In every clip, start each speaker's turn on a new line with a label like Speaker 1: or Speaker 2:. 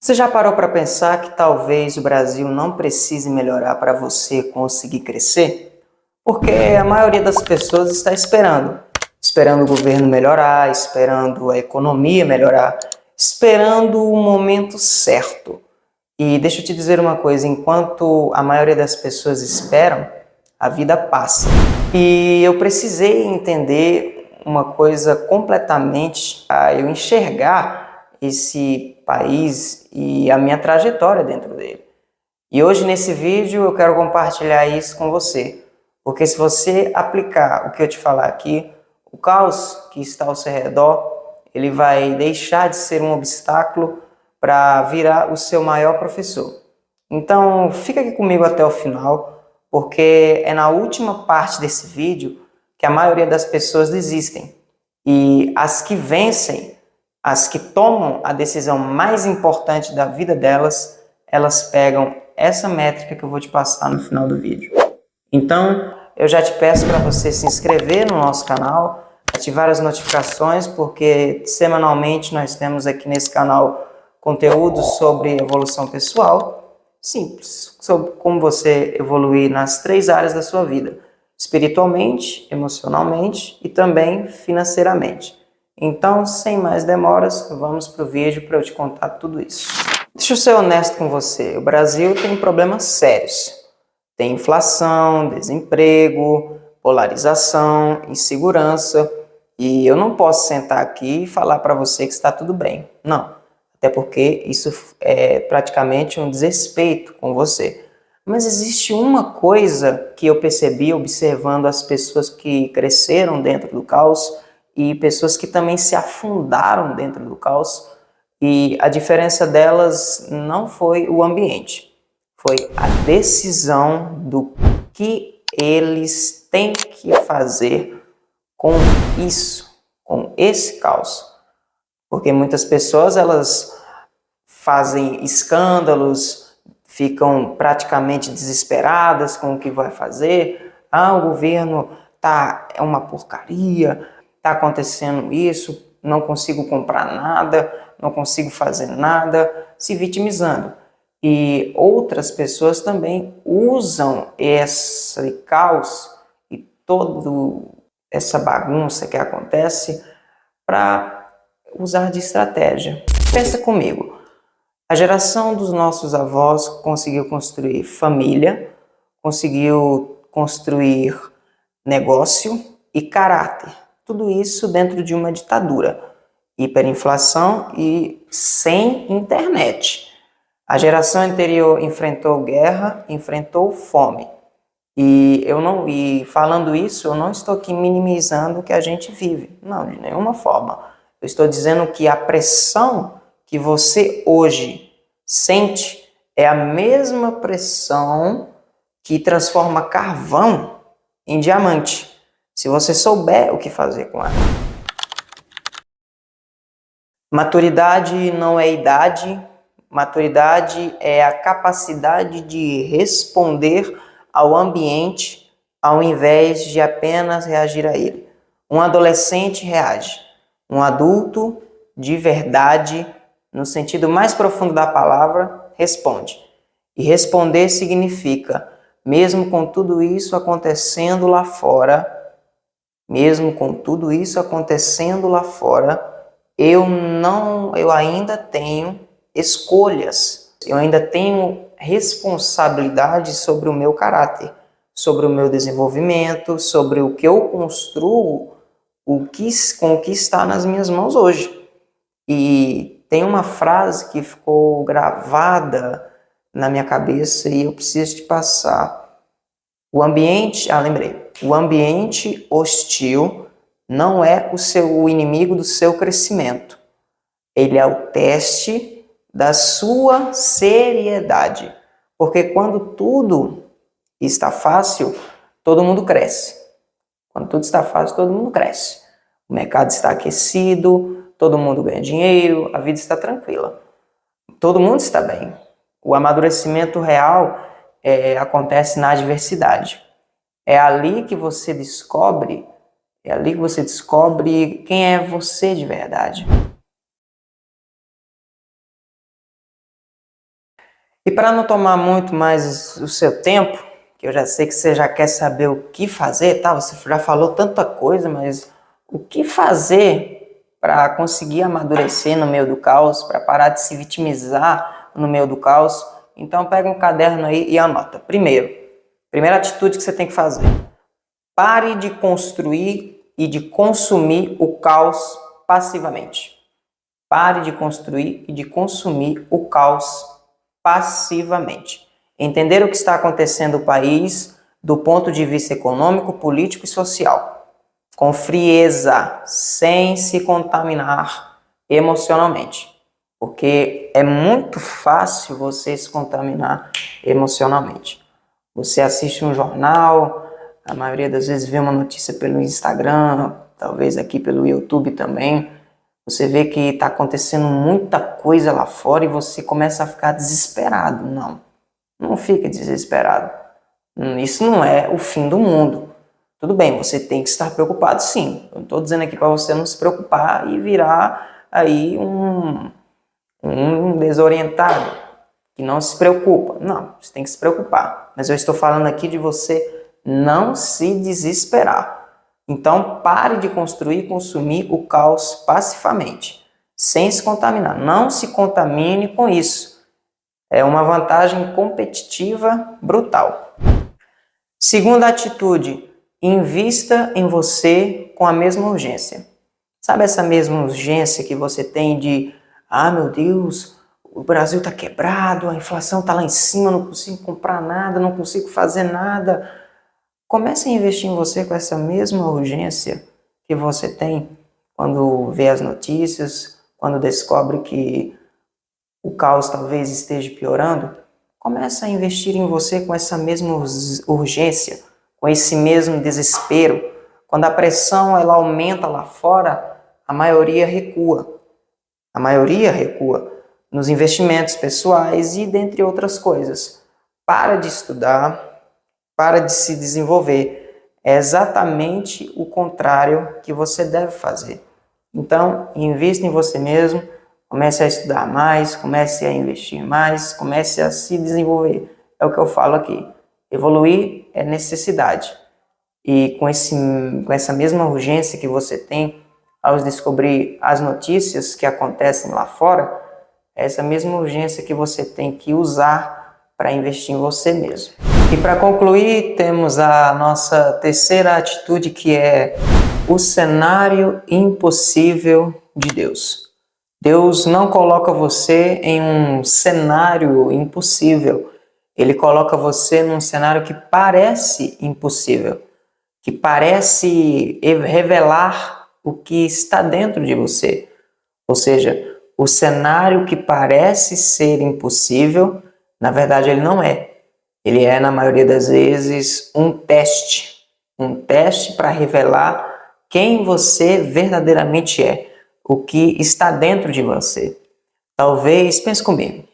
Speaker 1: Você já parou para pensar que talvez o Brasil não precise melhorar para você conseguir crescer? Porque a maioria das pessoas está esperando o governo melhorar, esperando a economia melhorar, esperando o momento certo. E deixa eu te dizer uma coisa, enquanto a maioria das pessoas esperam, a vida passa. E eu precisei entender uma coisa completamente, eu enxergar esse país e a minha trajetória dentro dele. E hoje nesse vídeo eu quero compartilhar isso com você, porque se você aplicar o que eu te falar aqui, o caos que está ao seu redor, ele vai deixar de ser um obstáculo para virar o seu maior professor. Então fica aqui comigo até o final, porque é na última parte desse vídeo que a maioria das pessoas desistem. E as que vencem, as que tomam a decisão mais importante da vida delas, elas pegam essa métrica que eu vou te passar no final do vídeo. Então, eu já te peço para você se inscrever no nosso canal, ativar as notificações, porque semanalmente nós temos aqui nesse canal conteúdos sobre evolução pessoal, simples, sobre como você evoluir nas 3 áreas da sua vida: espiritualmente, emocionalmente e também financeiramente. Então, sem mais demoras, vamos para o vídeo para eu te contar tudo isso. Deixa eu ser honesto com você, o Brasil tem problemas sérios. Tem inflação, desemprego, polarização, insegurança, e eu não posso sentar aqui e falar para você que está tudo bem. Não, até porque isso é praticamente um desrespeito com você. Mas existe uma coisa que eu percebi observando as pessoas que cresceram dentro do caos e pessoas que também se afundaram dentro do caos, e a diferença delas não foi o ambiente, foi a decisão do que eles têm que fazer com isso, com esse caos. Porque muitas pessoas, elas fazem escândalos, ficam praticamente desesperadas com o que vai fazer. O governo é uma porcaria, está acontecendo isso, não consigo comprar nada, não consigo fazer nada, se vitimizando. E outras pessoas também usam esse caos e toda essa bagunça que acontece para usar de estratégia. Pensa comigo, a geração dos nossos avós conseguiu construir família, conseguiu construir negócio e caráter. Tudo isso dentro de uma ditadura, hiperinflação e sem internet. A geração anterior enfrentou guerra, enfrentou fome. E falando isso, eu não estou aqui minimizando o que a gente vive. Não, de nenhuma forma. Eu estou dizendo que a pressão que você hoje sente é a mesma pressão que transforma carvão em diamante, se você souber o que fazer com ela. Maturidade não é idade, maturidade é a capacidade de responder ao ambiente ao invés de apenas reagir a ele. Um adolescente reage, um adulto de verdade, no sentido mais profundo da palavra, responde. E responder significa, mesmo com tudo isso acontecendo lá fora, eu ainda tenho escolhas, eu ainda tenho responsabilidade sobre o meu caráter, sobre o meu desenvolvimento, sobre o que eu construo, com o que está nas minhas mãos hoje. E tem uma frase que ficou gravada na minha cabeça e eu preciso te passar. Lembrei. O ambiente hostil não é o inimigo do seu crescimento. Ele é o teste da sua seriedade. Porque quando tudo está fácil, todo mundo cresce. Quando tudo está fácil, todo mundo cresce. O mercado está aquecido, todo mundo ganha dinheiro, a vida está tranquila. Todo mundo está bem. O amadurecimento real acontece na adversidade. É ali que você descobre quem é você de verdade. E para não tomar muito mais o seu tempo, que eu já sei que você já quer saber o que fazer, tá? Você já falou tanta coisa, mas o que fazer para conseguir amadurecer no meio do caos, para parar de se vitimizar no meio do caos? Então pega um caderno aí e anota. Primeira atitude que você tem que fazer: pare de construir e de consumir o caos passivamente. Pare de construir e de consumir o caos passivamente. Entender o que está acontecendo no país do ponto de vista econômico, político e social. Com frieza, sem se contaminar emocionalmente. Porque é muito fácil você se contaminar emocionalmente. Você assiste um jornal, a maioria das vezes vê uma notícia pelo Instagram, talvez aqui pelo YouTube também. Você vê que está acontecendo muita coisa lá fora e você começa a ficar desesperado. Não fique desesperado. Isso não é o fim do mundo. Tudo bem, você tem que estar preocupado sim. Eu não estou dizendo aqui para você não se preocupar e virar aí um desorientado, que não se preocupa. Não, você tem que se preocupar. Mas eu estou falando aqui de você não se desesperar. Então, pare de construir e consumir o caos passivamente, sem se contaminar. Não se contamine com isso. É uma vantagem competitiva brutal. Segunda atitude: invista em você com a mesma urgência. Sabe essa mesma urgência que você tem de, meu Deus, o Brasil está quebrado, a inflação está lá em cima, não consigo comprar nada, não consigo fazer nada. Comece a investir em você com essa mesma urgência que você tem quando vê as notícias, quando descobre que o caos talvez esteja piorando. Comece a investir em você com essa mesma urgência, com esse mesmo desespero. Quando a pressão ela aumenta lá fora, a maioria recua. A maioria recua nos investimentos pessoais e dentre outras coisas. Para de estudar, para de se desenvolver. É exatamente o contrário que você deve fazer. Então, invista em você mesmo, comece a estudar mais, comece a investir mais, comece a se desenvolver. É o que eu falo aqui. Evoluir é necessidade. E com essa mesma urgência que você tem ao descobrir as notícias que acontecem lá fora, é essa mesma urgência que você tem que usar para investir em você mesmo. E para concluir, temos a nossa terceira atitude, que é o cenário impossível de Deus. Deus não coloca você em um cenário impossível. Ele coloca você num cenário que parece impossível, que parece revelar o que está dentro de você. Ou seja, o cenário que parece ser impossível, na verdade ele não é. Ele é, na maioria das vezes, um teste para revelar quem você verdadeiramente é, o que está dentro de você. Talvez, pense comigo,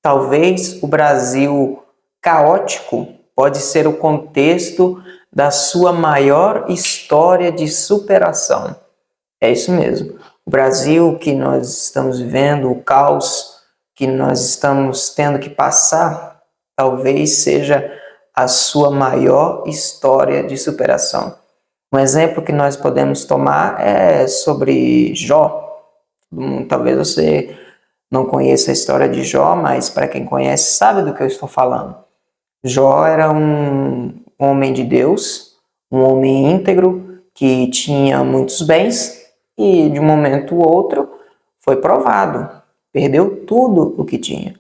Speaker 1: talvez o Brasil caótico pode ser o contexto da sua maior história de superação. É isso mesmo. O Brasil que nós estamos vivendo, o caos que nós estamos tendo que passar, talvez seja a sua maior história de superação. Um exemplo que nós podemos tomar é sobre Jó. Talvez você não conheça a história de Jó, mas para quem conhece sabe do que eu estou falando. Jó era um homem de Deus, um homem íntegro que tinha muitos bens e de um momento ou outro foi provado, perdeu tudo o que tinha.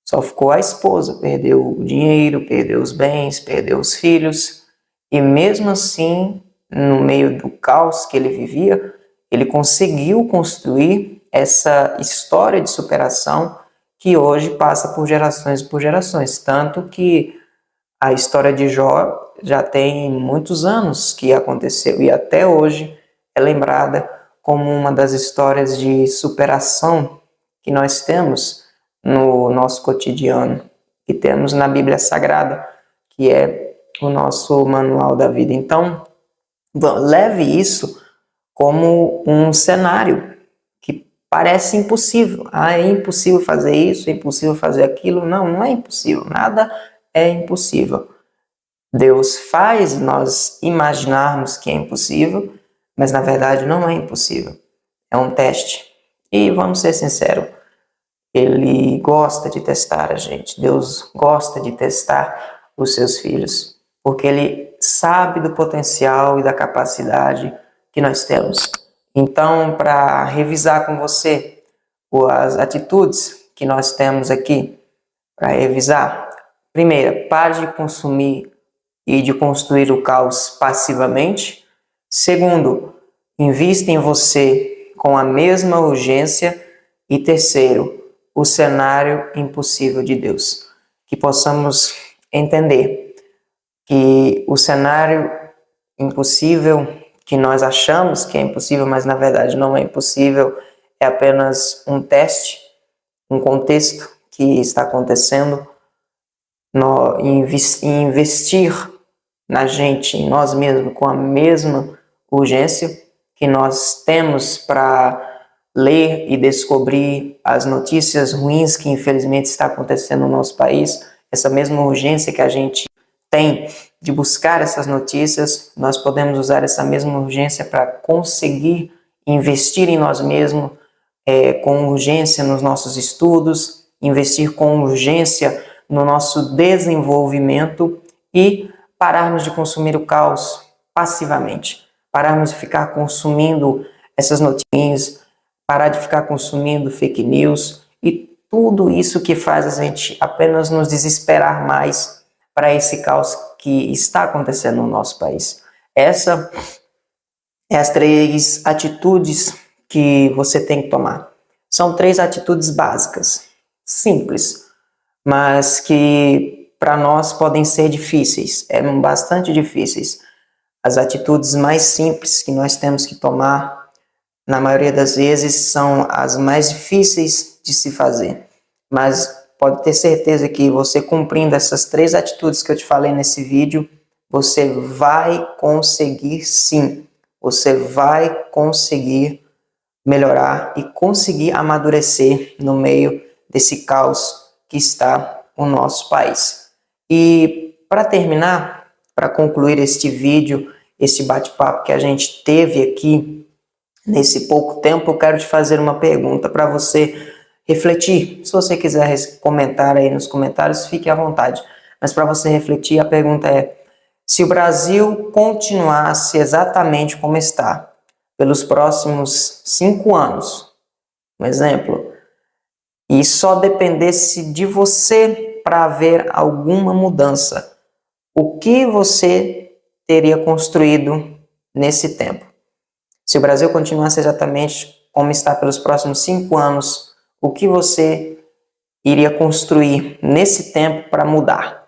Speaker 1: Só ficou a esposa, perdeu o dinheiro, perdeu os bens, perdeu os filhos. E mesmo assim, no meio do caos que ele vivia, ele conseguiu construir essa história de superação que hoje passa por gerações. Tanto que a história de Jó já tem muitos anos que aconteceu e até hoje é lembrada como uma das histórias de superação que nós temos no nosso cotidiano, que temos na Bíblia Sagrada, que é o nosso manual da vida. Então, leve isso como um cenário que parece impossível. Ah, é impossível fazer isso, é impossível fazer aquilo. Não, não é impossível. Nada é impossível. Deus faz nós imaginarmos que é impossível, mas na verdade não é impossível. É um teste. E vamos ser sinceros, Ele gosta de testar a gente. Deus gosta de testar os seus filhos, porque Ele sabe do potencial e da capacidade que nós temos. Então, para revisar com você as atitudes que nós temos aqui, para revisar, primeira, pare de consumir e de construir o caos passivamente. Segundo, invista em você com a mesma urgência. E terceiro, o cenário impossível de Deus. Que possamos entender que o cenário impossível que nós achamos que é impossível, mas na verdade não é impossível, é apenas um teste, um contexto que está acontecendo. Investir na gente, em nós mesmos, com a mesma urgência que nós temos para ler e descobrir as notícias ruins que infelizmente está acontecendo no nosso país, essa mesma urgência que a gente tem de buscar essas notícias, nós podemos usar essa mesma urgência para conseguir investir em nós mesmos, com urgência nos nossos estudos, investir com urgência no nosso desenvolvimento e pararmos de consumir o caos passivamente, pararmos de ficar consumindo essas notícias, parar de ficar consumindo fake news e tudo isso que faz a gente apenas nos desesperar mais para esse caos que está acontecendo no nosso país. Essa é as 3 atitudes que você tem que tomar. São 3 atitudes básicas, simples, mas que para nós podem ser difíceis, bastante difíceis. As atitudes mais simples que nós temos que tomar, na maioria das vezes, são as mais difíceis de se fazer. Mas pode ter certeza que você cumprindo essas 3 atitudes que eu te falei nesse vídeo, você vai conseguir sim. Você vai conseguir melhorar e conseguir amadurecer no meio desse caos que está o nosso país. E para terminar, para concluir este vídeo, este bate-papo que a gente teve aqui nesse pouco tempo, eu quero te fazer uma pergunta para você refletir. Se você quiser comentar aí nos comentários, fique à vontade. Mas para você refletir, a pergunta é: se o Brasil continuasse exatamente como está pelos próximos 5 anos, um exemplo, e só dependesse de você para haver alguma mudança, o que você teria construído nesse tempo? Se o Brasil continuasse exatamente como está pelos próximos 5 anos, o que você iria construir nesse tempo para mudar?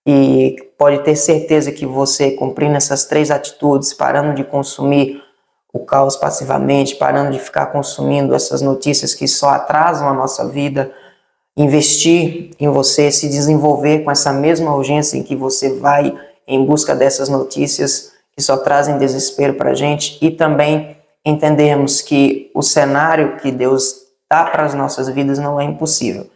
Speaker 1: E pode ter certeza que você, cumprindo essas 3 atitudes, parando de consumir o caos passivamente, parando de ficar consumindo essas notícias que só atrasam a nossa vida, investir em você, se desenvolver com essa mesma urgência em que você vai em busca dessas notícias que só trazem desespero para a gente, e também entendermos que o cenário que Deus dá para as nossas vidas não é impossível,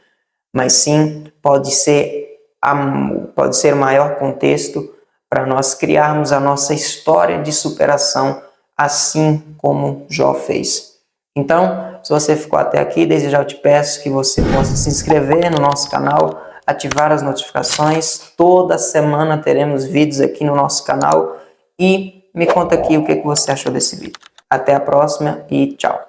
Speaker 1: mas sim pode ser o maior contexto para nós criarmos a nossa história de superação, assim como Jó fez. Então, se você ficou até aqui, desde já eu te peço que você possa se inscrever no nosso canal, ativar as notificações. Toda semana teremos vídeos aqui no nosso canal e me conta aqui o que você achou desse vídeo. Até a próxima e tchau!